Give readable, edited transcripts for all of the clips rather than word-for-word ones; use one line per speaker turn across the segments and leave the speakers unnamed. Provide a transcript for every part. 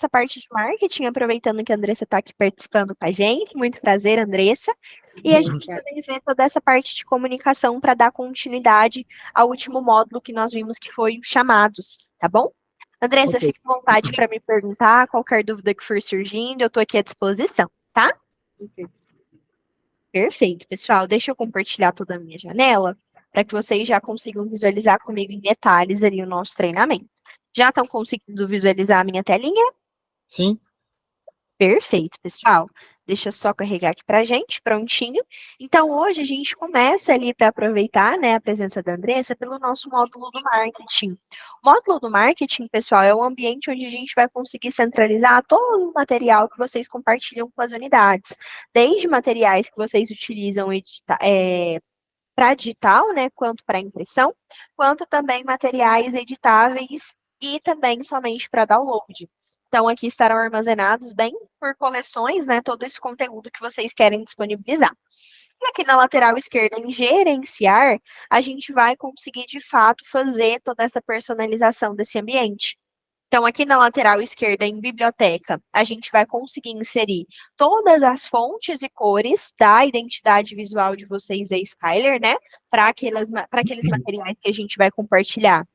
nossa parte de marketing, aproveitando que a Andressa está aqui participando com a gente. Muito prazer, Andressa. E a gente também vê toda essa parte de comunicação para dar continuidade ao último módulo que nós vimos, que foi os chamados, tá bom? Andressa,
Ok.
fique à vontade para me perguntar qualquer dúvida que for surgindo, eu estou aqui à disposição, tá?
Ok.
Perfeito, pessoal. Deixa eu compartilhar toda a minha janela para que vocês já consigam visualizar comigo em detalhes ali o nosso treinamento. Já estão conseguindo visualizar a minha telinha?
Sim.
Perfeito, pessoal. Deixa eu só carregar aqui para a gente, prontinho. Então, hoje a gente começa ali para aproveitar, né, a presença da Andressa pelo nosso módulo do marketing. O módulo do marketing, pessoal, é um ambiente onde a gente vai conseguir centralizar todo o material que vocês compartilham com as unidades, desde materiais que vocês utilizam para digital, né, quanto para impressão, quanto também materiais editáveis e também somente para download. Então, aqui estarão armazenados bem por coleções, né, todo esse conteúdo que vocês querem disponibilizar. E aqui na lateral esquerda, em gerenciar, a gente vai conseguir, de fato, fazer toda essa personalização desse ambiente. Então, aqui na lateral esquerda, em biblioteca, a gente vai conseguir inserir todas as fontes e cores da identidade visual de vocês da Skyler, né? Para aqueles materiais que a gente vai compartilhar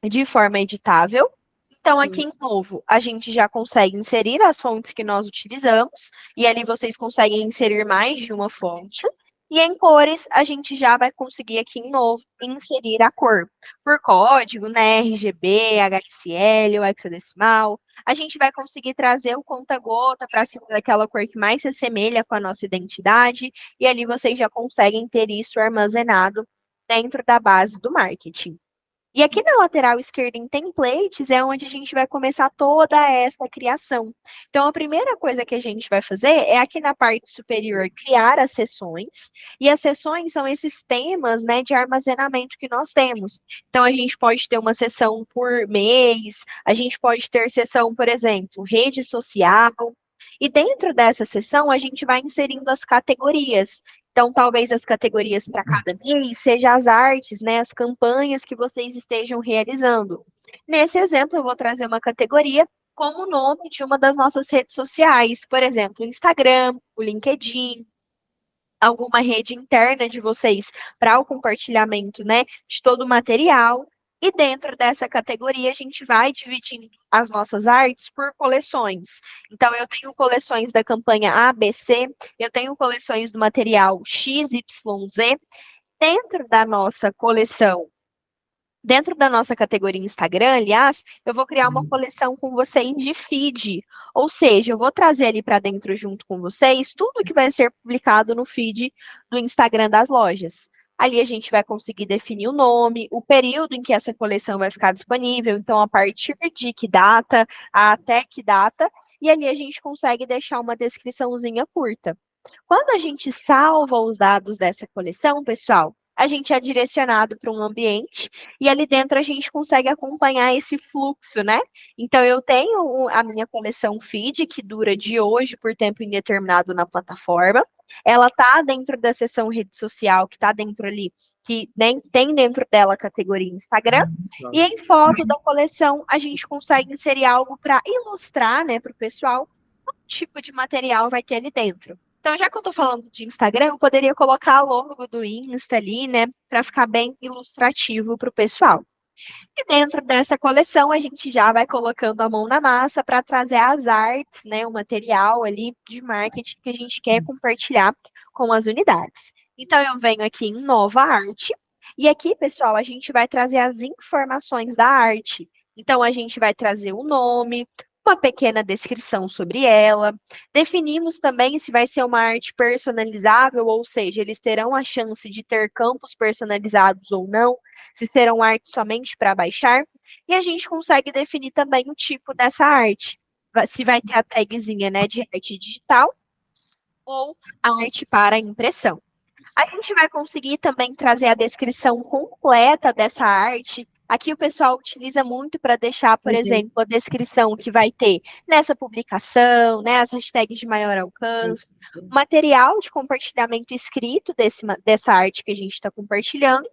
de forma editável. Então, aqui em novo, a gente já consegue inserir as fontes que nós utilizamos, e ali vocês conseguem inserir mais de uma fonte. E em cores, a gente já vai conseguir aqui em novo inserir a cor por código, né? RGB, HSL, ou hexadecimal. A gente vai conseguir trazer o conta-gota para cima daquela cor que mais se assemelha com a nossa identidade, e ali vocês já conseguem ter isso armazenado dentro da base do marketing. E aqui na lateral esquerda, em templates, é onde a gente vai começar toda essa criação. Então, a primeira coisa que a gente vai fazer é aqui na parte superior, criar as sessões. E as sessões são esses temas, né, de armazenamento que nós temos. Então, a gente pode ter uma sessão por mês, a gente pode ter sessão, por exemplo, rede social. E dentro dessa sessão, a gente vai inserindo as categorias. Então, talvez as categorias para cada mês sejam as artes, né, as campanhas que vocês estejam realizando. Nesse exemplo, eu vou trazer uma categoria como o nome de uma das nossas redes sociais, por exemplo, o Instagram, o LinkedIn, alguma rede interna de vocês para o compartilhamento, né, de todo o material. E dentro dessa categoria, a gente vai dividindo as nossas artes por coleções. Então, eu tenho coleções da campanha ABC, eu tenho coleções do material XYZ. Dentro da nossa coleção, dentro da nossa categoria Instagram, aliás, eu vou criar uma coleção com vocês de feed. Ou seja, eu vou trazer ali para dentro junto com vocês tudo que vai ser publicado no feed do Instagram das lojas. Ali a gente vai conseguir definir o nome, o período em que essa coleção vai ficar disponível, então a partir de que data, até que data, e ali a gente consegue deixar uma descriçãozinha curta. Quando a gente salva os dados dessa coleção, pessoal, a gente é direcionado para um ambiente e ali dentro a gente consegue acompanhar esse fluxo, né? Então, eu tenho a minha coleção feed, que dura de hoje por tempo indeterminado na plataforma. Ela está dentro da seção rede social, que está dentro ali, que tem dentro dela a categoria Instagram. E em foto da coleção, a gente consegue inserir algo para ilustrar, né, para o pessoal, qual tipo de material vai ter ali dentro. Então, já que eu estou falando de Instagram, eu poderia colocar a logo do Insta ali, né, para ficar bem ilustrativo para o pessoal. E dentro dessa coleção, a gente já vai colocando a mão na massa para trazer as artes, né, o material ali de marketing que a gente quer compartilhar com as unidades. Então, eu venho aqui em nova arte, e aqui, pessoal, a gente vai trazer as informações da arte. Então, a gente vai trazer o nome, uma pequena descrição sobre ela. Definimos também se vai ser uma arte personalizável, ou seja, eles terão a chance de ter campos personalizados ou não, se serão artes somente para baixar. E a gente consegue definir também o tipo dessa arte. Se vai ter a tagzinha, né, de arte digital ou arte para impressão. A gente vai conseguir também trazer a descrição completa dessa arte. Aqui o pessoal utiliza muito para deixar, por exemplo, a descrição que vai ter nessa publicação, né, as hashtags de maior alcance, material de compartilhamento escrito dessa arte que a gente está compartilhando,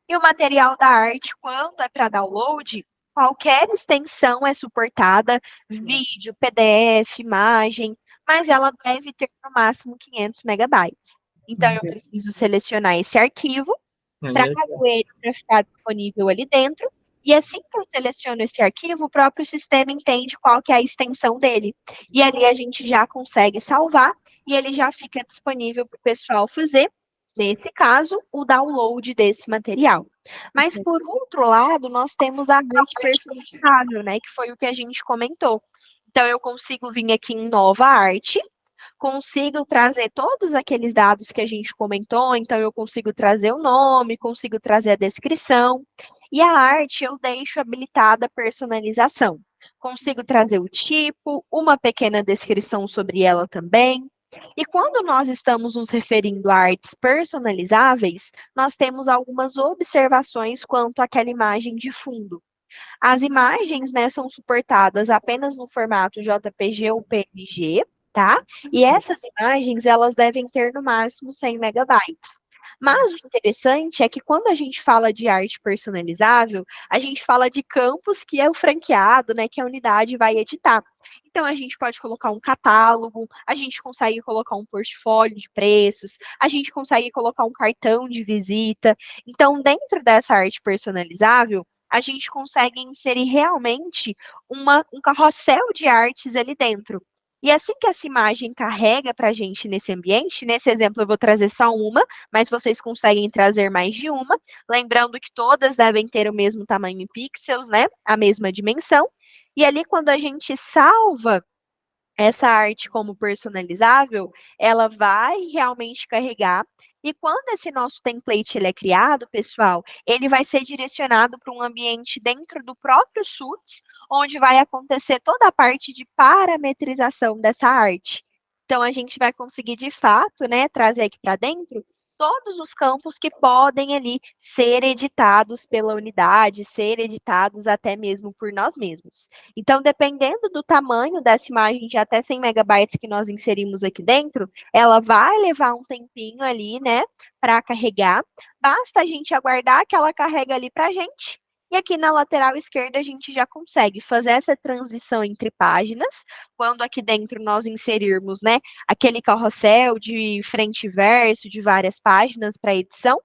e o material da arte, quando é para download, qualquer extensão é suportada, vídeo, PDF, imagem, mas ela deve ter no máximo 500 megabytes. Então, eu preciso selecionar esse arquivo, trago ele para ficar disponível ali dentro, e assim que eu seleciono esse arquivo, o próprio sistema entende qual que é a extensão dele. E ali a gente já consegue salvar, e ele já fica disponível para o pessoal fazer, nesse caso, o download desse material. Mas, por outro lado, nós temos a arte personalizável, né, que foi o que a gente comentou. Então, eu consigo vir aqui em nova arte, consigo trazer todos aqueles dados que a gente comentou, então eu consigo trazer o nome, consigo trazer a descrição, e a arte eu deixo habilitada a personalização. Consigo trazer o tipo, uma pequena descrição sobre ela também. E quando nós estamos nos referindo a artes personalizáveis, nós temos algumas observações quanto àquela imagem de fundo. As imagens, né, são suportadas apenas no formato JPG ou PNG, tá? E essas imagens, elas devem ter no máximo 100 megabytes. Mas o interessante é que quando a gente fala de arte personalizável, a gente fala de campos que é o franqueado, né, que a unidade vai editar. Então, a gente pode colocar um catálogo, a gente consegue colocar um portfólio de preços, a gente consegue colocar um cartão de visita. Então, dentro dessa arte personalizável, a gente consegue inserir realmente um carrossel de artes ali dentro. E assim que essa imagem carrega para a gente nesse ambiente, nesse exemplo eu vou trazer só uma, mas vocês conseguem trazer mais de uma, lembrando que todas devem ter o mesmo tamanho em pixels, né? A mesma dimensão. E ali, quando a gente salva essa arte como personalizável, ela vai realmente carregar. E quando esse nosso template ele é criado, pessoal, ele vai ser direcionado para um ambiente dentro do próprio Suits, onde vai acontecer toda a parte de parametrização dessa arte. Então, a gente vai conseguir, de fato, né, trazer aqui para dentro todos os campos que podem ali ser editados pela unidade, ser editados até mesmo por nós mesmos. Então, dependendo do tamanho dessa imagem de até 100 megabytes que nós inserimos aqui dentro, ela vai levar um tempinho ali, né, para carregar. Basta a gente aguardar que ela carrega ali para a gente. E aqui na lateral esquerda a gente já consegue fazer essa transição entre páginas, quando aqui dentro nós inserirmos, né, aquele carrossel de frente e verso de várias páginas para edição.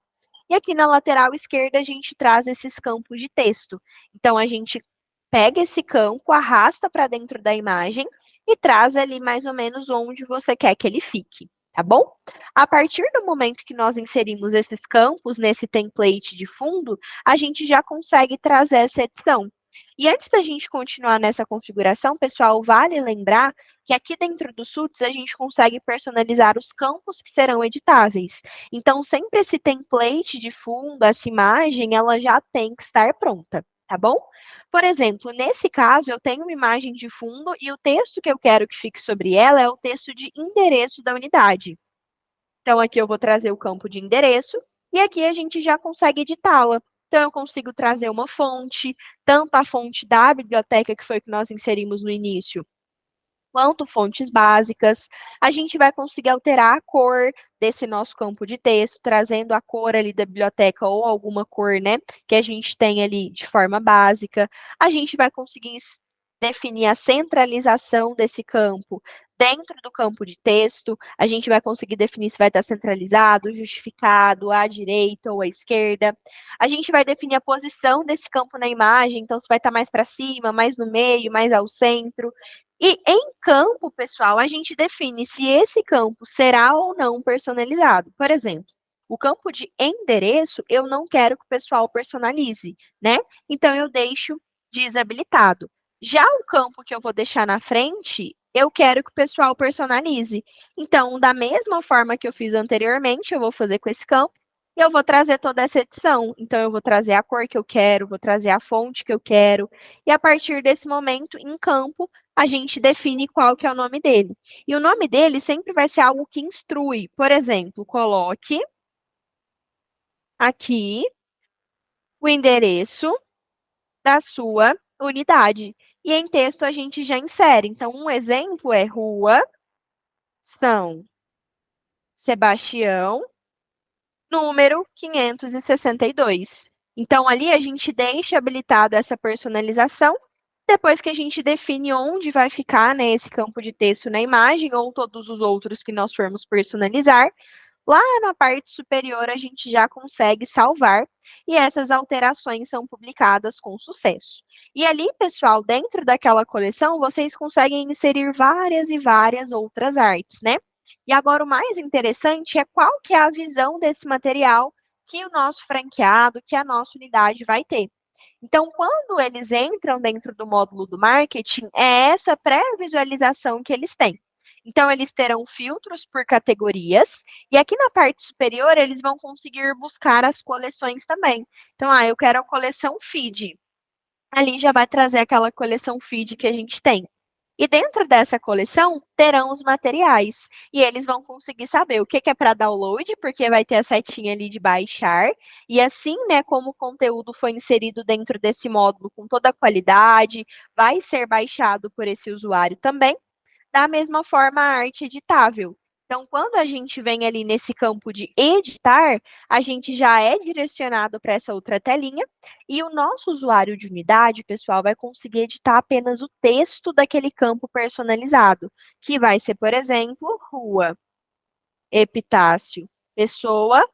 E aqui na lateral esquerda a gente traz esses campos de texto. Então a gente pega esse campo, arrasta para dentro da imagem e traz ali mais ou menos onde você quer que ele fique, tá bom? A partir do momento que nós inserimos esses campos nesse template de fundo, a gente já consegue trazer essa edição. E antes da gente continuar nessa configuração, pessoal, vale lembrar que aqui dentro do Suits a gente consegue personalizar os campos que serão editáveis. Então, sempre esse template de fundo, essa imagem, ela já tem que estar pronta, tá bom? Por exemplo, nesse caso, eu tenho uma imagem de fundo e o texto que eu quero que fique sobre ela é o texto de endereço da unidade. Então, aqui eu vou trazer o campo de endereço e aqui a gente já consegue editá-la. Então, eu consigo trazer uma fonte, tanto a fonte da biblioteca, que foi que nós inserimos no início, quanto fontes básicas. A gente vai conseguir alterar a cor desse nosso campo de texto, trazendo a cor ali da biblioteca ou alguma cor, né, que a gente tem ali de forma básica. A gente vai conseguir definir a centralização desse campo dentro do campo de texto. A gente vai conseguir definir se vai estar centralizado, justificado, à direita ou à esquerda. A gente vai definir a posição desse campo na imagem, então se vai estar mais para cima, mais no meio, mais ao centro. E em campo, pessoal, a gente define se esse campo será ou não personalizado. Por exemplo, o campo de endereço, eu não quero que o pessoal personalize, né? Então, eu deixo desabilitado. Já o campo que eu vou deixar na frente, eu quero que o pessoal personalize. Então, da mesma forma que eu fiz anteriormente, eu vou fazer com esse campo, e eu vou trazer toda essa edição. Então, eu vou trazer a cor que eu quero, vou trazer a fonte que eu quero, e a partir desse momento, em campo, a gente define qual que é o nome dele. E o nome dele sempre vai ser algo que instrui. Por exemplo, coloque aqui o endereço da sua unidade. E em texto a gente já insere. Então, um exemplo é Rua São Sebastião, número 562. Então, ali a gente deixa habilitado essa personalização. Depois que a gente define onde vai ficar, né, esse campo de texto na imagem, ou todos os outros que nós formos personalizar, lá na parte superior a gente já consegue salvar e essas alterações são publicadas com sucesso. E ali, pessoal, dentro daquela coleção, vocês conseguem inserir várias e várias outras artes, né? E agora o mais interessante é qual que é a visão desse material que o nosso franqueado, que a nossa unidade vai ter. Então, quando eles entram dentro do módulo do marketing, é essa pré-visualização que eles têm. Então, eles terão filtros por categorias, e aqui na parte superior, eles vão conseguir buscar as coleções também. Então, eu quero a coleção feed. Ali já vai trazer aquela coleção feed que a gente tem. E dentro dessa coleção terão os materiais. E eles vão conseguir saber o que é para download, porque vai ter a setinha ali de baixar. E assim, né, como o conteúdo foi inserido dentro desse módulo com toda a qualidade, vai ser baixado por esse usuário também. Da mesma forma, a arte editável. Então, quando a gente vem ali nesse campo de editar, a gente já é direcionado para essa outra telinha e o nosso usuário de unidade, pessoal, vai conseguir editar apenas o texto daquele campo personalizado, que vai ser, por exemplo, rua, epitácio, pessoa,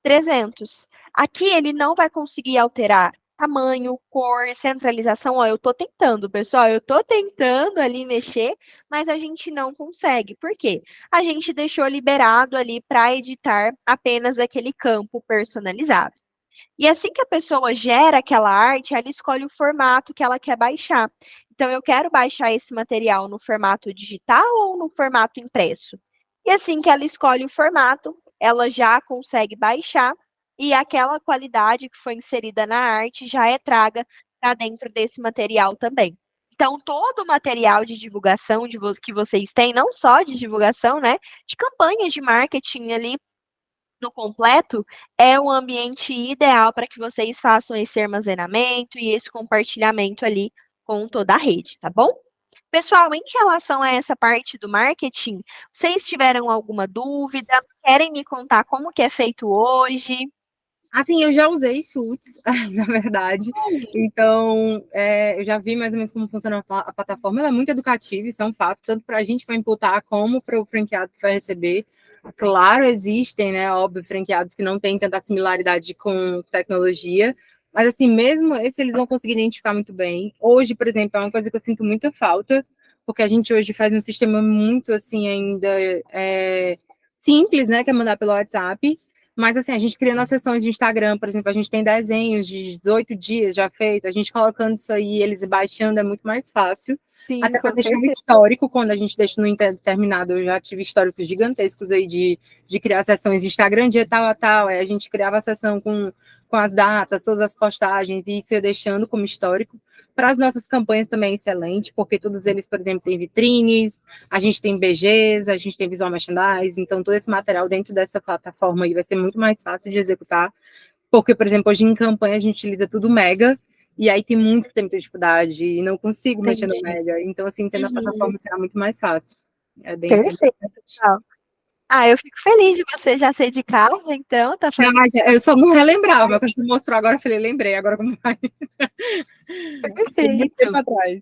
300. Aqui ele não vai conseguir alterar tamanho, cor, centralização. Ó, eu estou tentando, pessoal, eu estou tentando ali mexer, mas a gente não consegue. Por quê? A gente deixou liberado ali para editar apenas aquele campo personalizado. E assim que a pessoa gera aquela arte, ela escolhe o formato que ela quer baixar. Então, eu quero baixar esse material no formato digital ou no formato impresso. E assim que ela escolhe o formato, ela já consegue baixar e aquela qualidade que foi inserida na arte já é traga para dentro desse material também. Então, todo o material de divulgação que vocês têm, não só de divulgação, né, de campanhas de marketing ali no completo, é um ambiente ideal para que vocês façam esse armazenamento e esse compartilhamento ali com toda a rede, tá bom? Pessoal, em relação a essa parte do marketing, vocês tiveram alguma dúvida? Querem me contar como que é feito hoje?
Assim, eu já usei Suits, na verdade. Então, eu já vi mais ou menos como funciona a plataforma. Ela é muito educativa, isso é um fato, tanto para a gente que vai imputar, como para o franqueado que vai receber. Claro, existem, né, óbvio, franqueados que não têm tanta similaridade com tecnologia, mas, assim, mesmo esse eles vão conseguir identificar muito bem. Hoje, por exemplo, é uma coisa que eu sinto muita falta, porque a gente hoje faz um sistema muito, assim, ainda simples, né, que é mandar pelo WhatsApp. Mas, assim, a gente criando as sessões de Instagram, por exemplo, a gente tem desenhos de 18 dias já feito, a gente colocando isso aí, eles baixando, é muito mais fácil.
Sim,
Até para
com
deixar um
certeza.
histórico, quando a gente deixa no indeterminado, eu já tive históricos gigantescos aí de criar sessões de Instagram, dia tal a tal, aí a gente criava a sessão com as datas, todas as postagens, e isso ia deixando como histórico. Para as nossas campanhas também é excelente, porque todos eles, por exemplo, têm vitrines, a gente tem BGs, a gente tem visual merchandise, então todo esse material dentro dessa plataforma aí vai ser muito mais fácil de executar, porque, por exemplo, hoje em campanha a gente utiliza tudo Mega, e aí tem muito tempo de dificuldade, e não consigo mexer no
Entendi.
Mega, então, assim, tendo a
Uhum.
plataforma será muito mais fácil. É bem
Perfeito, pessoal. Eu fico feliz de você já ser de casa, então, tá
não,
fazendo
eu só não relembrava, mas quando você mostrou agora, eu falei, lembrei, agora como faz. Muito tempo
perfeito.
atrás.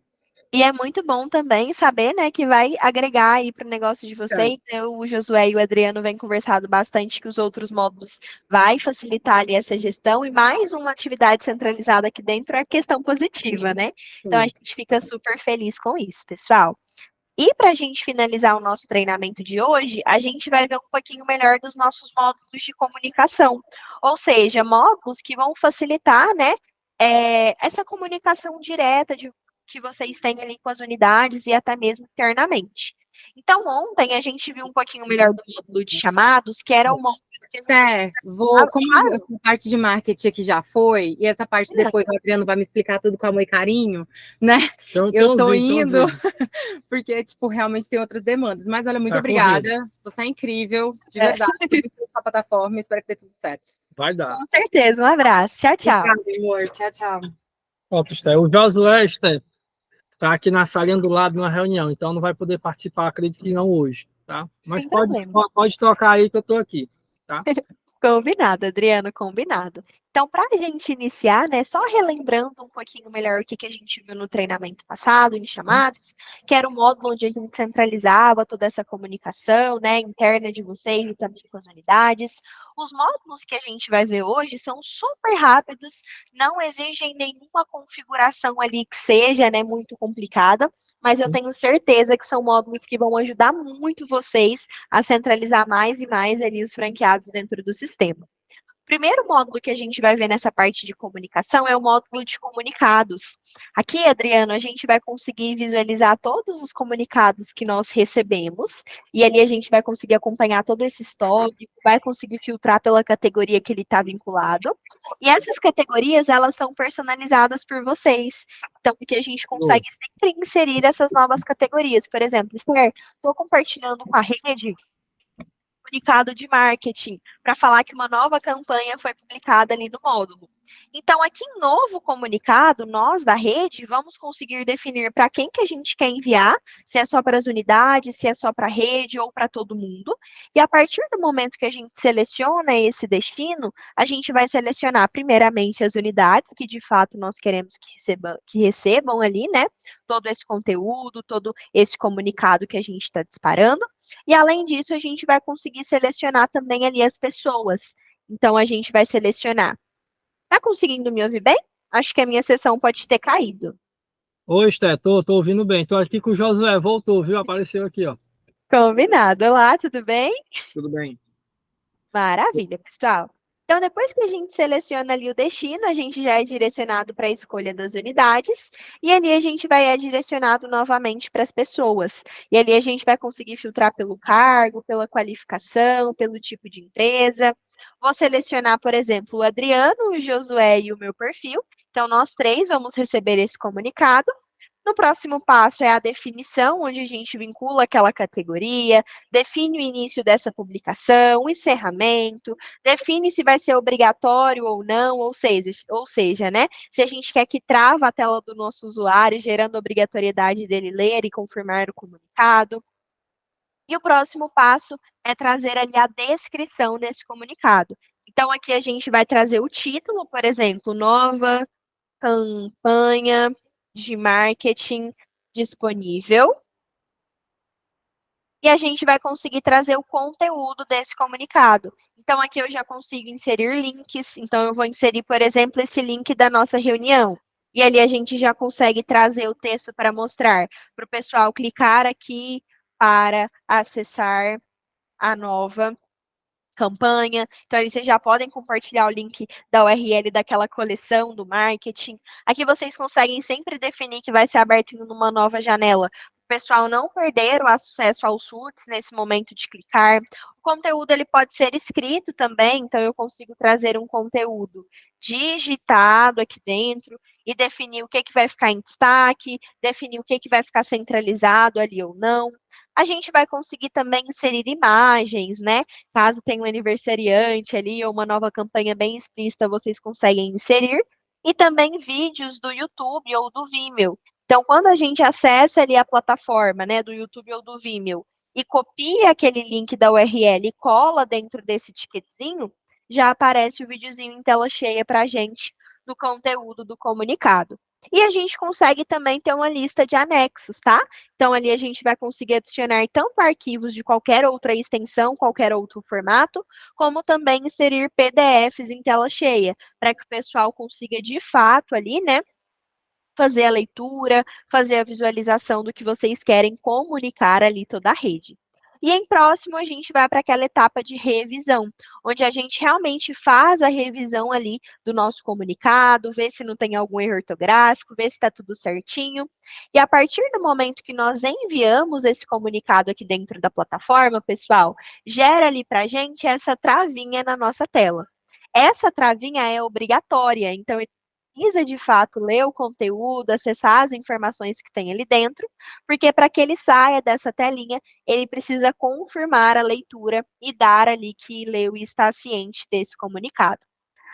E é muito bom também saber, né, que vai agregar aí para o negócio de vocês. O Josué e o Adriano vêm conversado bastante que os outros módulos vai facilitar ali essa gestão e mais uma atividade centralizada aqui dentro é questão positiva, né? Então a
Sim.
gente fica super feliz com isso, pessoal. E para a gente finalizar o nosso treinamento de hoje, a gente vai ver um pouquinho melhor dos nossos módulos de comunicação, ou seja, módulos que vão facilitar, né, essa comunicação direta que vocês têm ali com as unidades e até mesmo internamente. Então, ontem a gente viu um pouquinho melhor do módulo de chamados, que era o módulo que a gente
Certo, como
claro,
essa parte de marketing aqui já foi, e essa parte depois o Adriano vai me explicar tudo com amor e carinho, né? Eu tô indo, porque, tipo, realmente tem outras demandas. Mas, olha, muito obrigada. Você é incrível, de verdade. Muito a plataforma, espero que dê tudo certo.
Vai dar.
com certeza. Um abraço. Tchau, tchau.
Obrigada, amor. Tchau, tchau.
Pronto, Esther. O Josué, Esther, está aqui na salinha do lado numa reunião, então não vai poder participar, acredito que não hoje, tá? Mas
Sem problema.
pode tocar aí que eu estou aqui, tá?
Combinado, Adriano, combinado. Então, para a gente iniciar, né, só relembrando um pouquinho melhor o que a gente viu no treinamento passado, em chamadas, que era o módulo onde a gente centralizava toda essa comunicação, né, interna de vocês e também com as unidades. Os módulos que a gente vai ver hoje são super rápidos, não exigem nenhuma configuração ali que seja, né, muito complicada, mas eu tenho certeza que são módulos que vão ajudar muito vocês a centralizar mais e mais ali os franqueados dentro do sistema. O primeiro módulo que a gente vai ver nessa parte de comunicação é o módulo de comunicados. Aqui, Adriano, a gente vai conseguir visualizar todos os comunicados que nós recebemos, e ali a gente vai conseguir acompanhar todo esse histórico, vai conseguir filtrar pela categoria que ele está vinculado. E essas categorias, elas são personalizadas por vocês. Então, porque a gente consegue sempre inserir essas novas categorias. Por exemplo, Esther, estou compartilhando com a rede comunicado de marketing, para falar que uma nova campanha foi publicada ali no módulo. Então, aqui em novo comunicado, nós da rede vamos conseguir definir para quem que a gente quer enviar, se é só para as unidades, se é só para a rede ou para todo mundo. E a partir do momento que a gente seleciona esse destino, a gente vai selecionar primeiramente as unidades que de fato nós queremos que recebam ali, né? Todo esse conteúdo, todo esse comunicado que a gente está disparando. E além disso, a gente vai conseguir selecionar também ali as pessoas. Então, a gente vai selecionar. Tá conseguindo me ouvir bem? Acho que a minha sessão pode ter caído.
Oi, Esté, tô ouvindo bem. Tô aqui com o Josué, voltou, viu? Apareceu aqui, ó.
Combinado. Olá, tudo bem?
Tudo bem.
Maravilha, pessoal. Então, depois que a gente seleciona ali o destino, a gente já é direcionado para a escolha das unidades, e ali a gente vai direcionado novamente para as pessoas. E ali a gente vai conseguir filtrar pelo cargo, pela qualificação, pelo tipo de empresa. Vou selecionar, por exemplo, o Adriano, o Josué e o meu perfil. Então, nós três vamos receber esse comunicado. No próximo passo é a definição, onde a gente vincula aquela categoria, define o início dessa publicação, o encerramento, define se vai ser obrigatório ou não, ou seja, né, se a gente quer que trava a tela do nosso usuário, gerando a obrigatoriedade dele ler e confirmar o comunicado. E o próximo passo é trazer ali a descrição desse comunicado. Então, aqui a gente vai trazer o título, por exemplo, nova campanha de marketing disponível. E a gente vai conseguir trazer o conteúdo desse comunicado. Então, aqui eu já consigo inserir links. Então, eu vou inserir, por exemplo, esse link da nossa reunião. E ali a gente já consegue trazer o texto para mostrar para o pessoal clicar aqui para acessar a nova campanha. Então, aí vocês já podem compartilhar o link da URL daquela coleção do marketing. Aqui vocês conseguem sempre definir que vai ser aberto em uma nova janela. O pessoal não perder o acesso aos SUTs nesse momento de clicar. O conteúdo ele pode ser escrito também, então eu consigo trazer um conteúdo digitado aqui dentro e definir o que vai ficar em destaque, definir o que vai ficar centralizado ali ou não. A gente vai conseguir também inserir imagens, né? Caso tenha um aniversariante ali ou uma nova campanha bem explícita, vocês conseguem inserir. E também vídeos do YouTube ou do Vimeo. Então, quando a gente acessa ali a plataforma, né, do YouTube ou do Vimeo, e copia aquele link da URL e cola dentro desse ticketzinho, já aparece o videozinho em tela cheia para a gente do conteúdo do comunicado. E a gente consegue também ter uma lista de anexos, tá? Então, ali a gente vai conseguir adicionar tanto arquivos de qualquer outra extensão, qualquer outro formato, como também inserir PDFs em tela cheia, para que o pessoal consiga, de fato, ali, né, fazer a leitura, fazer a visualização do que vocês querem comunicar ali toda a rede. E em próximo, a gente vai para aquela etapa de revisão, onde a gente realmente faz a revisão ali do nosso comunicado, vê se não tem algum erro ortográfico, vê se está tudo certinho. E a partir do momento que nós enviamos esse comunicado aqui dentro da plataforma, pessoal, gera ali para a gente essa travinha na nossa tela. Essa travinha é obrigatória, então precisa de fato ler o conteúdo, acessar as informações que tem ali dentro, porque para que ele saia dessa telinha, ele precisa confirmar a leitura e dar ali que leu e está ciente desse comunicado.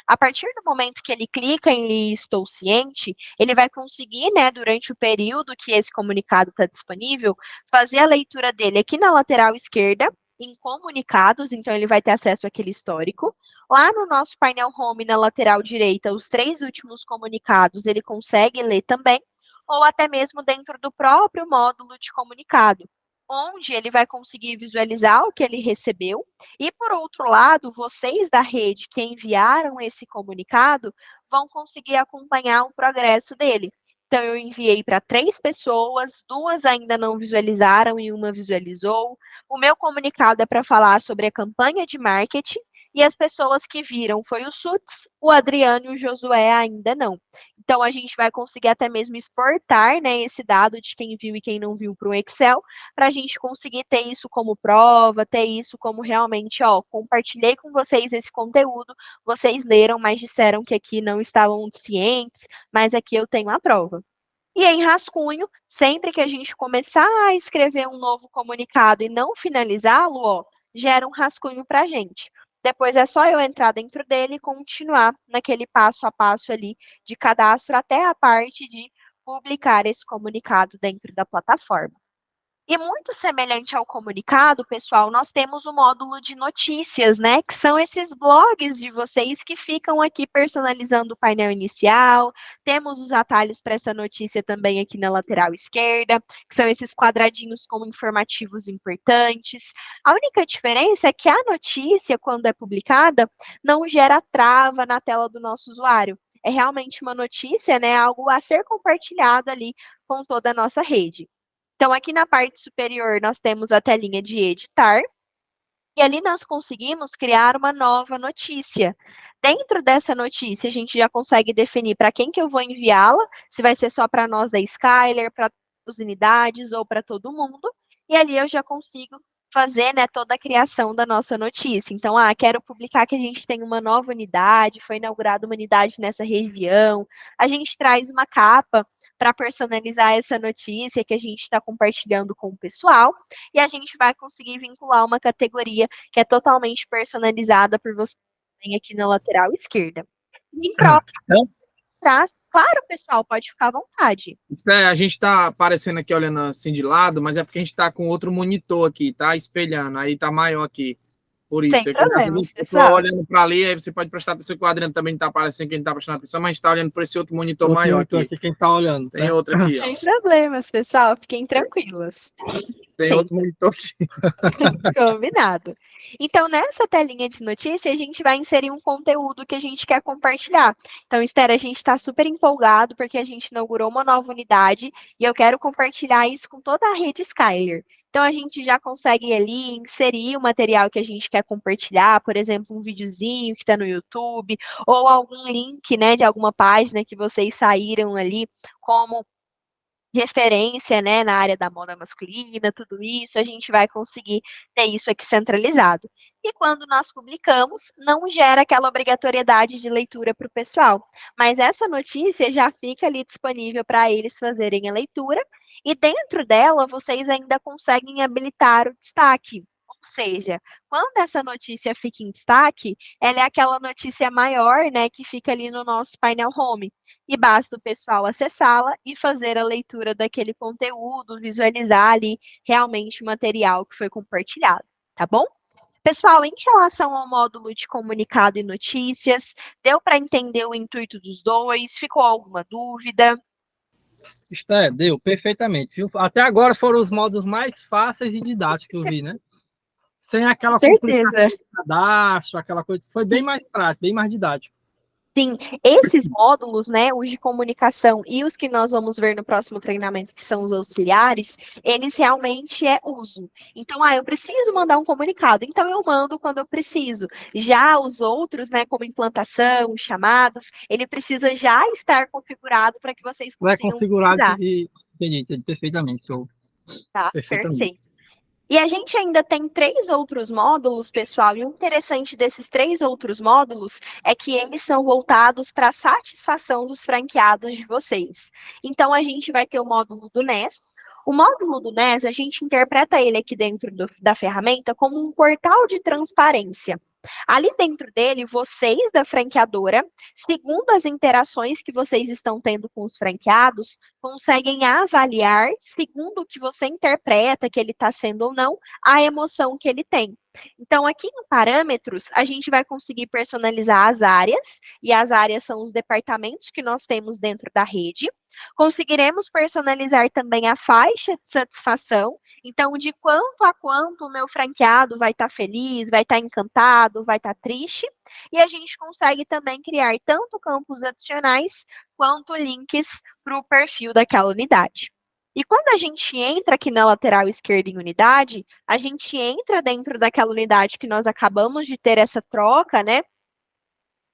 A partir do momento que ele clica em estou ciente, ele vai conseguir, né, durante o período que esse comunicado está disponível, fazer a leitura dele aqui na lateral esquerda em comunicados, então ele vai ter acesso àquele histórico. Lá no nosso painel home, na lateral direita, os 3 últimos comunicados ele consegue ler também, ou até mesmo dentro do próprio módulo de comunicado, onde ele vai conseguir visualizar o que ele recebeu. E, por outro lado, vocês da rede que enviaram esse comunicado vão conseguir acompanhar o progresso dele. Então, eu enviei para 3 pessoas, 2 ainda não visualizaram e uma visualizou. O meu comunicado é para falar sobre a campanha de marketing, e as pessoas que viram foi o Suts, o Adriano e o Josué ainda não. Então, a gente vai conseguir até mesmo exportar, né, esse dado de quem viu e quem não viu para o Excel, para a gente conseguir ter isso como prova, ter isso como realmente, ó, compartilhei com vocês esse conteúdo, vocês leram, mas disseram que aqui não estavam cientes, mas aqui eu tenho a prova. E em rascunho, sempre que a gente começar a escrever um novo comunicado e não finalizá-lo, ó, gera um rascunho para a gente. Depois é só eu entrar dentro dele e continuar naquele passo a passo ali de cadastro até a parte de publicar esse comunicado dentro da plataforma. E muito semelhante ao comunicado, pessoal, nós temos o módulo de notícias, né? Que são esses blogs de vocês que ficam aqui personalizando o painel inicial. Temos os atalhos para essa notícia também aqui na lateral esquerda, que são esses quadradinhos com informativos importantes. A única diferença é que a notícia, quando é publicada, não gera trava na tela do nosso usuário. É realmente uma notícia, né? Algo a ser compartilhado ali com toda a nossa rede. Então, aqui na parte superior, nós temos a telinha de editar, e ali nós conseguimos criar uma nova notícia. Dentro dessa notícia, a gente já consegue definir para quem que eu vou enviá-la, se vai ser só para nós da Skyler, para as unidades ou para todo mundo, e ali eu já consigo fazer, né, toda a criação da nossa notícia. Então, quero publicar que a gente tem uma nova unidade, foi inaugurada uma unidade nessa região, a gente traz uma capa para personalizar essa notícia que a gente está compartilhando com o pessoal, e a gente vai conseguir vincular uma categoria que é totalmente personalizada por você aqui na lateral esquerda. E em prova, traz, claro, pessoal, pode ficar à vontade.
A gente está aparecendo aqui olhando assim de lado, mas é porque a gente está com outro monitor aqui, tá espelhando, aí tá maior aqui. Por isso,
Sem problemas, pessoal.
Estou olhando para ali, aí você pode prestar atenção que o Adriano também está aparecendo, que a gente está prestando atenção, mas a gente está olhando para esse outro monitor maior aqui.
Quem está olhando.
Tem outro aqui, ó.
Sem problemas, pessoal, fiquem tranquilos.
Tem outro monitor aqui.
Combinado. Então, nessa telinha de notícia, a gente vai inserir um conteúdo que a gente quer compartilhar. Então, Esther, a gente está super empolgado porque a gente inaugurou uma nova unidade e eu quero compartilhar isso com toda a rede Skyler. Então, a gente já consegue ali inserir o material que a gente quer compartilhar, por exemplo, um videozinho que está no YouTube, ou algum link, né, de alguma página que vocês saíram ali como referência, né, na área da moda masculina, tudo isso, a gente vai conseguir ter isso aqui centralizado. E quando nós publicamos, não gera aquela obrigatoriedade de leitura para o pessoal, mas essa notícia já fica ali disponível para eles fazerem a leitura, e dentro dela, vocês ainda conseguem habilitar o destaque. Ou seja, quando essa notícia fica em destaque, ela é aquela notícia maior, né, que fica ali no nosso painel home. E basta o pessoal acessá-la e fazer a leitura daquele conteúdo, visualizar ali realmente o material que foi compartilhado, tá bom? Pessoal, em relação ao módulo de comunicado e notícias, deu para entender o intuito dos dois? Ficou alguma dúvida?
Deu perfeitamente. Viu? Até agora foram os módulos mais fáceis e didáticos que eu vi, né? Sem aquela
certeza.
De cadastro, aquela coisa. Foi bem mais prático, bem mais didático.
Sim, esses módulos, né, os de comunicação e os que nós vamos ver no próximo treinamento, que são os auxiliares, eles realmente é uso. Então, eu preciso mandar um comunicado, então eu mando quando eu preciso. Já os outros, né, como implantação, chamados, ele precisa já estar configurado para que vocês consigam
configurado e entendi perfeitamente.
Tá, perfeito. E a gente ainda tem 3 outros módulos, pessoal, e o interessante desses 3 outros módulos é que eles são voltados para a satisfação dos franqueados de vocês. Então, a gente vai ter o módulo do NES. O módulo do NES, a gente interpreta ele aqui dentro da ferramenta como um portal de transparência. Ali dentro dele, vocês da franqueadora, segundo as interações que vocês estão tendo com os franqueados, conseguem avaliar, segundo o que você interpreta que ele está sendo ou não, a emoção que ele tem. Então, aqui em parâmetros, a gente vai conseguir personalizar as áreas, e as áreas são os departamentos que nós temos dentro da rede. Conseguiremos personalizar também a faixa de satisfação, então, de quanto a quanto o meu franqueado vai estar feliz, vai estar encantado, vai estar triste. E a gente consegue também criar tanto campos adicionais quanto links para o perfil daquela unidade. E quando a gente entra aqui na lateral esquerda em unidade, a gente entra dentro daquela unidade que nós acabamos de ter essa troca, né?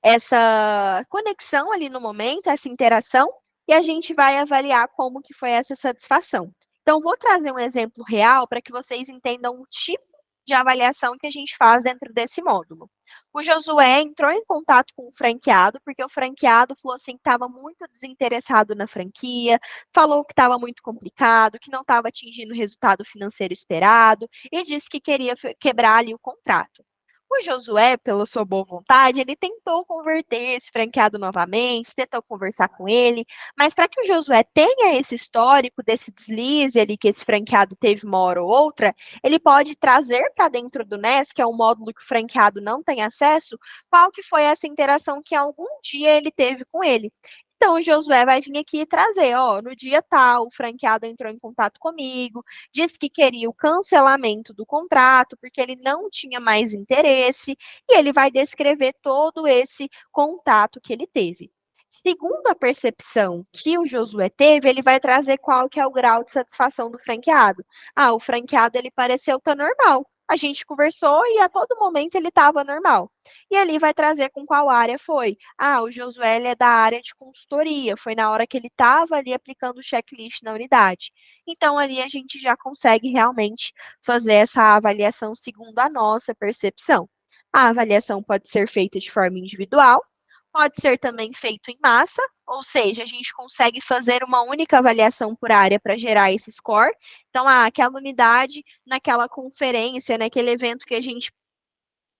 Essa conexão ali no momento, essa interação, e a gente vai avaliar como que foi essa satisfação. Então, vou trazer um exemplo real para que vocês entendam o tipo de avaliação que a gente faz dentro desse módulo. O Josué entrou em contato com o franqueado, porque o franqueado falou assim que estava muito desinteressado na franquia, falou que estava muito complicado, que não estava atingindo o resultado financeiro esperado, e disse que queria quebrar ali o contrato. O Josué, pela sua boa vontade, ele tentou converter esse franqueado novamente, tentou conversar com ele, mas para que o Josué tenha esse histórico desse deslize ali que esse franqueado teve uma hora ou outra, ele pode trazer para dentro do NES, que é um módulo que o franqueado não tem acesso, qual que foi essa interação que algum dia ele teve com ele. Então, o Josué vai vir aqui e trazer, ó, no dia tal, o franqueado entrou em contato comigo, disse que queria o cancelamento do contrato, porque ele não tinha mais interesse, e ele vai descrever todo esse contato que ele teve. Segundo a percepção que o Josué teve, ele vai trazer qual que é o grau de satisfação do franqueado. Ah, o franqueado, ele pareceu estar normal. A gente conversou e a todo momento ele estava normal. E ali vai trazer com qual área foi. Ah, o Josué ele é da área de consultoria, foi na hora que ele estava ali aplicando o checklist na unidade. Então, ali a gente já consegue realmente fazer essa avaliação segundo a nossa percepção. A avaliação pode ser feita de forma individual, pode ser também feito em massa, ou seja, a gente consegue fazer uma única avaliação por área para gerar esse score. Então, aquela unidade, naquela conferência, naquele evento que a gente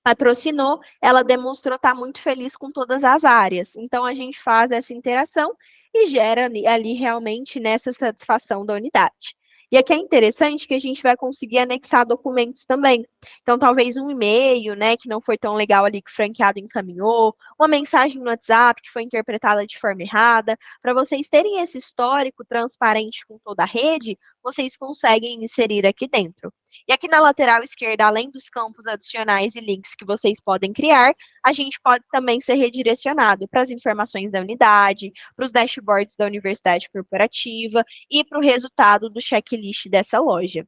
patrocinou, ela demonstrou estar muito feliz com todas as áreas. Então, a gente faz essa interação e gera ali realmente nessa satisfação da unidade. E aqui é interessante que a gente vai conseguir anexar documentos também. Então, talvez um e-mail, né, que não foi tão legal ali que o franqueado encaminhou, uma mensagem no WhatsApp que foi interpretada de forma errada. Para vocês terem esse histórico transparente com toda a rede, vocês conseguem inserir aqui dentro. E aqui na lateral esquerda, além dos campos adicionais e links que vocês podem criar, a gente pode também ser redirecionado para as informações da unidade, para os dashboards da universidade corporativa e para o resultado do checklist dessa loja.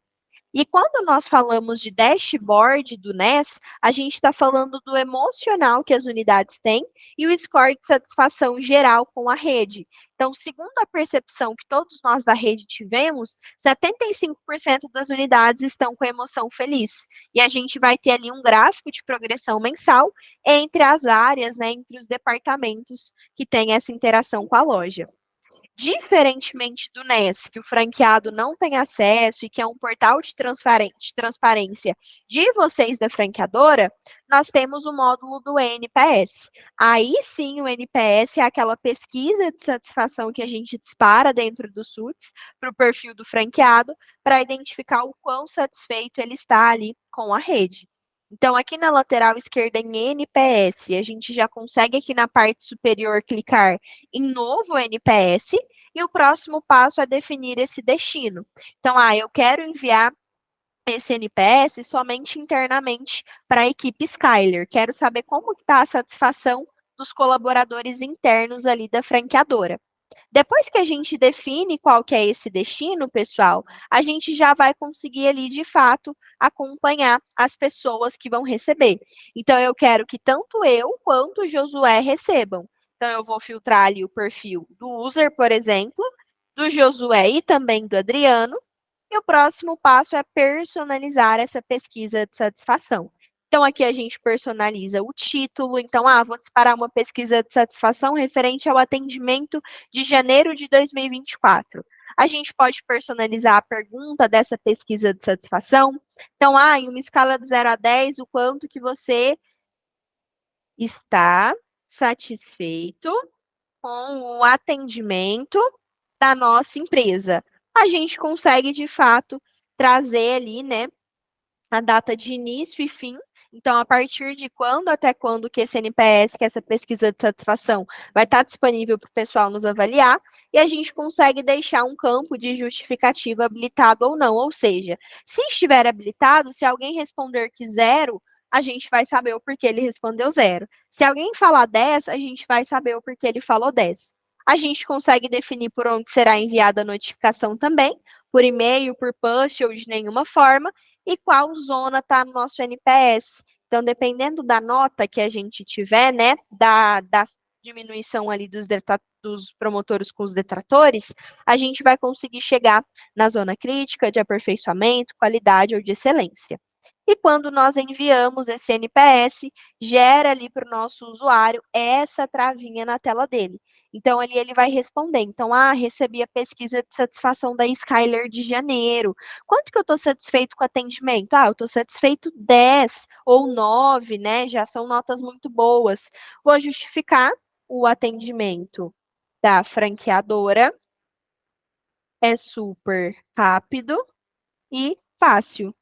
E quando nós falamos de dashboard do NES, a gente está falando do emocional que as unidades têm e o score de satisfação geral com a rede. Então, segundo a percepção que todos nós da rede tivemos, 75% das unidades estão com emoção feliz. E a gente vai ter ali um gráfico de progressão mensal entre as áreas, né, entre os departamentos que têm essa interação com a loja. Diferentemente do NES, que o franqueado não tem acesso e que é um portal de transparência de vocês da franqueadora, nós temos o módulo do NPS. Aí sim, o NPS é aquela pesquisa de satisfação que a gente dispara dentro do SUTS para o perfil do franqueado, para identificar o quão satisfeito ele está ali com a rede. Então, aqui na lateral esquerda em NPS, a gente já consegue aqui na parte superior clicar em novo NPS, e o próximo passo é definir esse destino. Então, eu quero enviar esse NPS somente internamente para a equipe Skyler. Quero saber como está a satisfação dos colaboradores internos ali da franqueadora. Depois que a gente define qual que é esse destino, pessoal, a gente já vai conseguir ali, de fato, acompanhar as pessoas que vão receber. Então, eu quero que tanto eu quanto o Josué recebam. Então, eu vou filtrar ali o perfil do user, por exemplo, do Josué e também do Adriano. E o próximo passo é personalizar essa pesquisa de satisfação. Então, aqui a gente personaliza o título. Então, vou disparar uma pesquisa de satisfação referente ao atendimento de janeiro de 2024. A gente pode personalizar a pergunta dessa pesquisa de satisfação. Então, em uma escala de 0 a 10, o quanto que você está satisfeito com o atendimento da nossa empresa. A gente consegue, de fato, trazer ali, né, a data de início e fim. Então, a partir de quando até quando que esse NPS, que essa pesquisa de satisfação, vai estar disponível para o pessoal nos avaliar, e a gente consegue deixar um campo de justificativa habilitado ou não. Ou seja, se estiver habilitado, se alguém responder que 0, a gente vai saber o porquê ele respondeu 0. Se alguém falar 10, a gente vai saber o porquê ele falou 10. A gente consegue definir por onde será enviada a notificação também, por e-mail, por push ou de nenhuma forma, e qual zona está no nosso NPS. Então, dependendo da nota que a gente tiver, né, da diminuição ali dos promotores com os detratores, a gente vai conseguir chegar na zona crítica de aperfeiçoamento, qualidade ou de excelência. E quando nós enviamos esse NPS, gera ali para o nosso usuário essa travinha na tela dele. Então, ali ele vai responder. Então, recebi a pesquisa de satisfação da Skyler de janeiro. Quanto que eu estou satisfeito com o atendimento? Eu estou satisfeito 10 ou 9, né? Já são notas muito boas. Vou justificar o atendimento da franqueadora. É super rápido e fácil.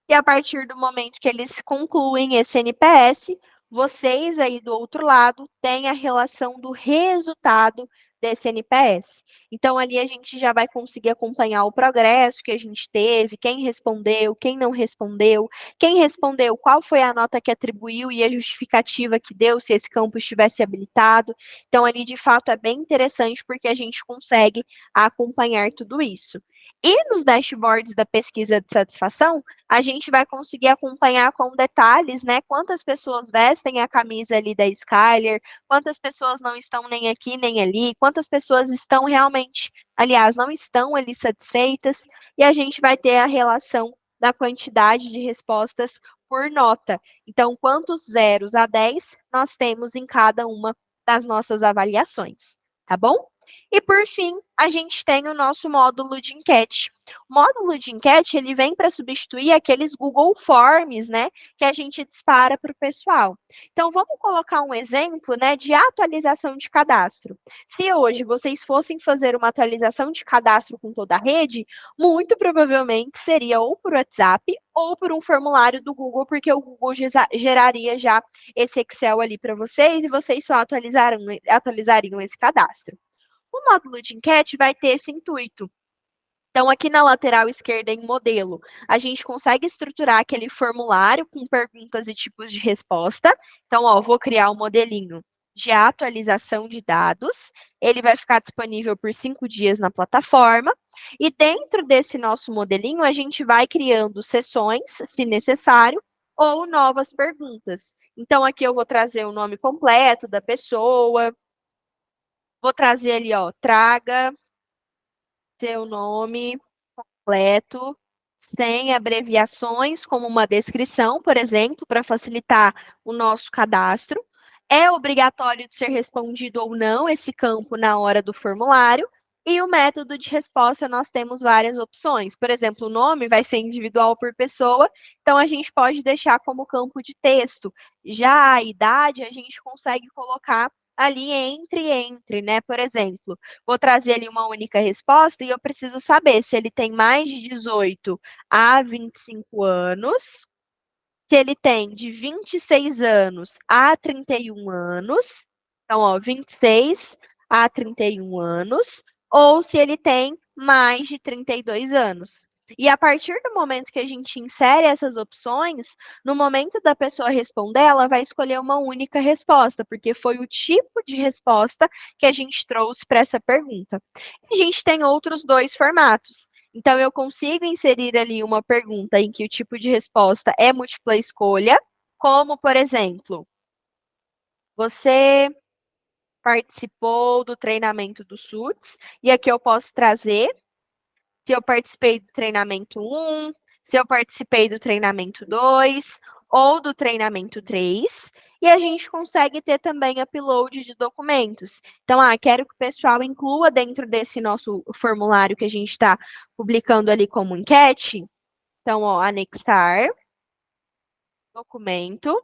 E a partir do momento que eles concluem esse NPS, vocês aí do outro lado têm a relação do resultado desse NPS. Então, ali a gente já vai conseguir acompanhar o progresso que a gente teve, quem respondeu, quem não respondeu, quem respondeu, qual foi a nota que atribuiu e a justificativa que deu se esse campo estivesse habilitado. Então, ali, de fato, é bem interessante porque a gente consegue acompanhar tudo isso. E nos dashboards da pesquisa de satisfação, a gente vai conseguir acompanhar com detalhes, né, quantas pessoas vestem a camisa ali da Skyler, quantas pessoas não estão nem aqui nem ali, quantas pessoas estão realmente, aliás, não estão ali satisfeitas, e a gente vai ter a relação da quantidade de respostas por nota. Então, quantos zeros a 10 nós temos em cada uma das nossas avaliações, tá bom? E, por fim, a gente tem o nosso módulo de enquete. O módulo de enquete, ele vem para substituir aqueles Google Forms, né, que a gente dispara para o pessoal. Então, vamos colocar um exemplo, né, de atualização de cadastro. Se hoje vocês fossem fazer uma atualização de cadastro com toda a rede, muito provavelmente seria ou por WhatsApp ou por um formulário do Google, porque o Google geraria já esse Excel ali para vocês e vocês só atualizariam esse cadastro. O módulo de enquete vai ter esse intuito. Então, aqui na lateral esquerda, em modelo, a gente consegue estruturar aquele formulário com perguntas e tipos de resposta. Então, vou criar um modelinho de atualização de dados. Ele vai ficar disponível por 5 dias na plataforma. E dentro desse nosso modelinho, a gente vai criando sessões, se necessário, ou novas perguntas. Então, aqui eu vou trazer o nome completo da pessoa. Vou trazer ali, traga seu nome completo, sem abreviações, como uma descrição, por exemplo, para facilitar o nosso cadastro. É obrigatório de ser respondido ou não esse campo na hora do formulário. E o método de resposta, nós temos várias opções. Por exemplo, o nome vai ser individual por pessoa, então a gente pode deixar como campo de texto. Já a idade, a gente consegue colocar ali entre, né? Por exemplo, vou trazer ali uma única resposta e eu preciso saber se ele tem mais de 18 a 25 anos, se ele tem de 26 anos a 31 anos, então, 26 a 31 anos, ou se ele tem mais de 32 anos. E a partir do momento que a gente insere essas opções, no momento da pessoa responder, ela vai escolher uma única resposta, porque foi o tipo de resposta que a gente trouxe para essa pergunta. A gente tem outros dois formatos. Então, eu consigo inserir ali uma pergunta em que o tipo de resposta é múltipla escolha, como, por exemplo, você participou do treinamento do SUTS, e aqui eu posso trazer se eu participei do treinamento 1, se eu participei do treinamento 2 ou do treinamento 3, e a gente consegue ter também upload de documentos. Então, quero que o pessoal inclua dentro desse nosso formulário que a gente está publicando ali como enquete. Então, anexar documento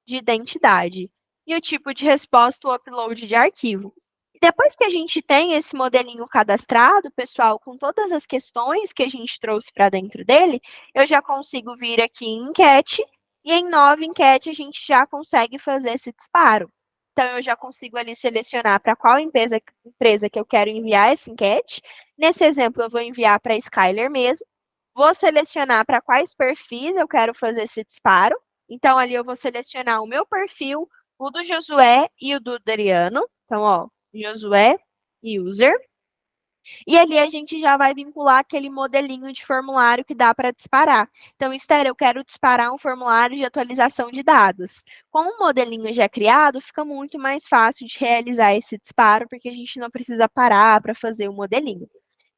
de identidade. e o tipo de resposta, o upload de arquivo. Depois que a gente tem esse modelinho cadastrado, pessoal, com todas as questões que a gente trouxe para dentro dele, eu já consigo vir aqui em enquete, e em nova enquete a gente já consegue fazer esse disparo. Então, eu já consigo ali selecionar para qual empresa que eu quero enviar essa enquete. Nesse exemplo, eu vou enviar para a Skyler mesmo. Vou selecionar para quais perfis eu quero fazer esse disparo. Então, ali eu vou selecionar o meu perfil, o do Josué e o do Adriano. Então, ó, Josué, user. E ali a gente já vai vincular aquele modelinho de formulário que dá para disparar. Então, Esther, eu quero disparar um formulário de atualização de dados. Com o modelinho já criado, fica muito mais fácil de realizar esse disparo, porque a gente não precisa parar para fazer o modelinho.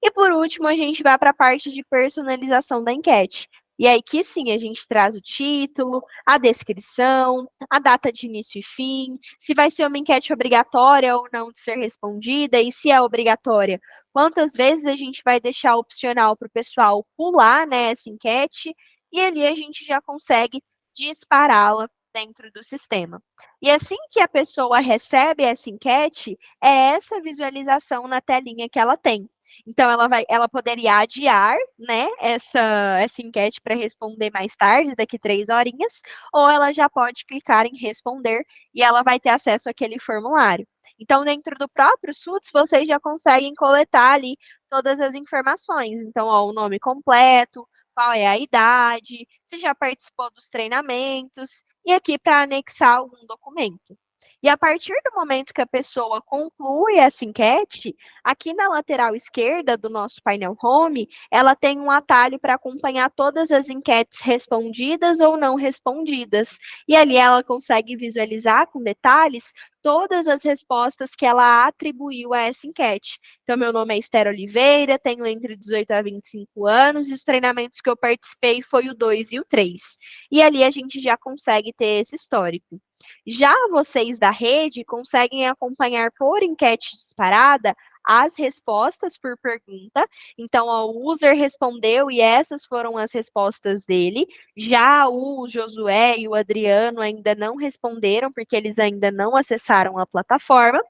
E por último, a gente vai para a parte de personalização da enquete. E aí que sim, a gente traz o título, a descrição, a data de início e fim, se vai ser uma enquete obrigatória ou não de ser respondida, e se é obrigatória, quantas vezes a gente vai deixar opcional para o pessoal pular, né, essa enquete, e ali a gente já consegue dispará-la dentro do sistema. E assim que a pessoa recebe essa enquete, é essa visualização na telinha que ela tem. Então, ela poderia adiar, né, essa enquete para responder mais tarde, daqui 3 horinhas, ou ela já pode clicar em responder e ela vai ter acesso àquele formulário. Então, dentro do próprio SUTS, vocês já conseguem coletar ali todas as informações. Então, ó, o nome completo, qual é a idade, se já participou dos treinamentos, e aqui para anexar algum documento. E a partir do momento que a pessoa conclui essa enquete, aqui na lateral esquerda do nosso painel Home, ela tem um atalho para acompanhar todas as enquetes respondidas ou não respondidas. E ali ela consegue visualizar com detalhes todas as respostas que ela atribuiu a essa enquete. Então, meu nome é Esther Oliveira, tenho entre 18 a 25 anos, e os treinamentos que eu participei foi o 2 e o 3. E ali a gente já consegue ter esse histórico. Já vocês da rede conseguem acompanhar por enquete disparada as respostas por pergunta. Então, o user respondeu e essas foram as respostas dele. Já o Josué e o Adriano ainda não responderam, porque eles ainda não acessaram a plataforma.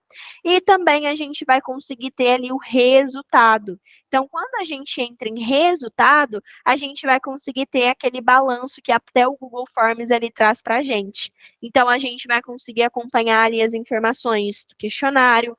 E também a gente vai conseguir ter ali o resultado. Então, quando a gente entra em resultado, a gente vai conseguir ter aquele balanço que até o Google Forms ali traz para a gente. Então, a gente vai conseguir acompanhar ali as informações do questionário.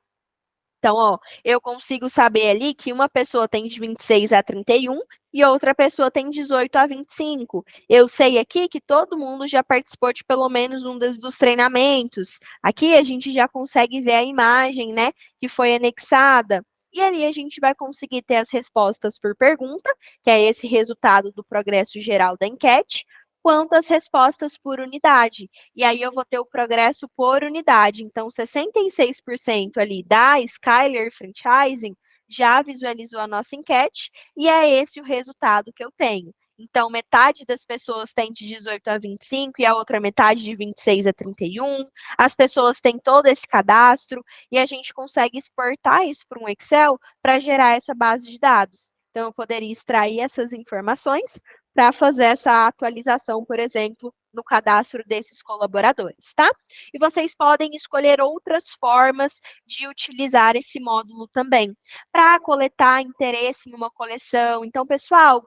Então, ó, eu consigo saber ali que uma pessoa tem de 26 a 31 e outra pessoa tem 18 a 25. Eu sei aqui que todo mundo já participou de pelo menos um dos treinamentos. Aqui a gente já consegue ver a imagem, né, que foi anexada. E ali a gente vai conseguir ter as respostas por pergunta, que é esse resultado do progresso geral da enquete, quanto as respostas por unidade. E aí eu vou ter o progresso por unidade. Então, 66% ali da Skyler Franchising já visualizou a nossa enquete, e é esse o resultado que eu tenho. Então, metade das pessoas tem de 18 a 25 e a outra metade de 26 a 31. As pessoas têm todo esse cadastro e a gente consegue exportar isso para um Excel para gerar essa base de dados. Então, eu poderia extrair essas informações para fazer essa atualização, por exemplo, no cadastro desses colaboradores, tá? E vocês podem escolher outras formas de utilizar esse módulo também, para coletar interesse em uma coleção. Então, pessoal,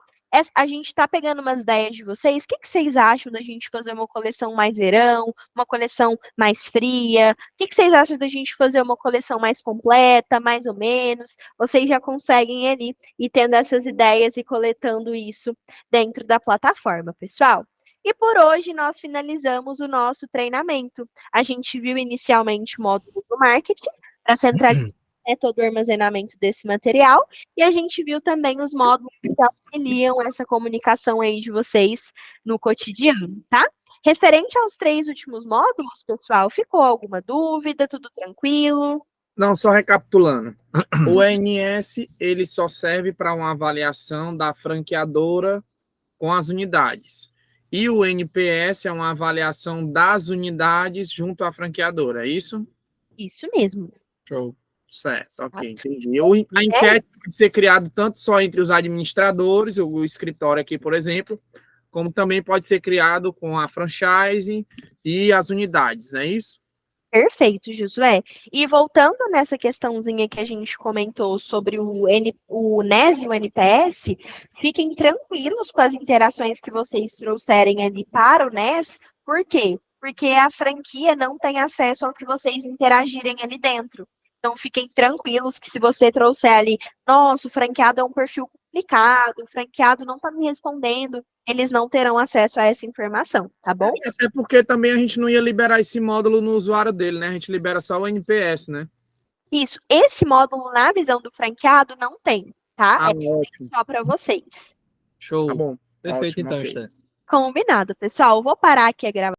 a gente está pegando umas ideias de vocês. O que vocês acham da gente fazer uma coleção mais verão, uma coleção mais fria? O que vocês acham da gente fazer uma coleção mais completa, mais ou menos? Vocês já conseguem ali ir tendo essas ideias e coletando isso dentro da plataforma, pessoal. E por hoje nós finalizamos o nosso treinamento. A gente viu inicialmente o módulo do marketing para centralizar todo o armazenamento desse material, e a gente viu também os módulos que auxiliam essa comunicação aí de vocês no cotidiano, tá? Referente aos 3 últimos módulos, pessoal, ficou alguma dúvida? Tudo tranquilo?
Não, só recapitulando. O ENS, ele só serve para uma avaliação da franqueadora com as unidades. E o NPS é uma avaliação das unidades junto à franqueadora, é isso?
Isso mesmo.
Show. Certo, ok, entendi. A enquete pode ser criada tanto só entre os administradores, o escritório aqui, por exemplo, como também pode ser criado com a franchise e as unidades, não é isso?
Perfeito, Josué. E voltando nessa questãozinha que a gente comentou sobre o NES e o NPS, fiquem tranquilos com as interações que vocês trouxerem ali para o NES. Por quê? Porque a franquia não tem acesso ao que vocês interagirem ali dentro. Então, fiquem tranquilos que se você trouxer ali, nossa, o franqueado é um perfil complicado, o franqueado não está me respondendo, eles não terão acesso a essa informação, tá bom?
Até porque também a gente não ia liberar esse módulo no usuário dele, né? A gente libera só o NPS, né?
Isso. Esse módulo na visão do franqueado não tem, tá?
Ótimo.
Só para vocês.
Show.
Tá bom.
Perfeito,
Ótimo,
então,
ok.
Esther.
Combinado, pessoal. Vou parar aqui a gravação.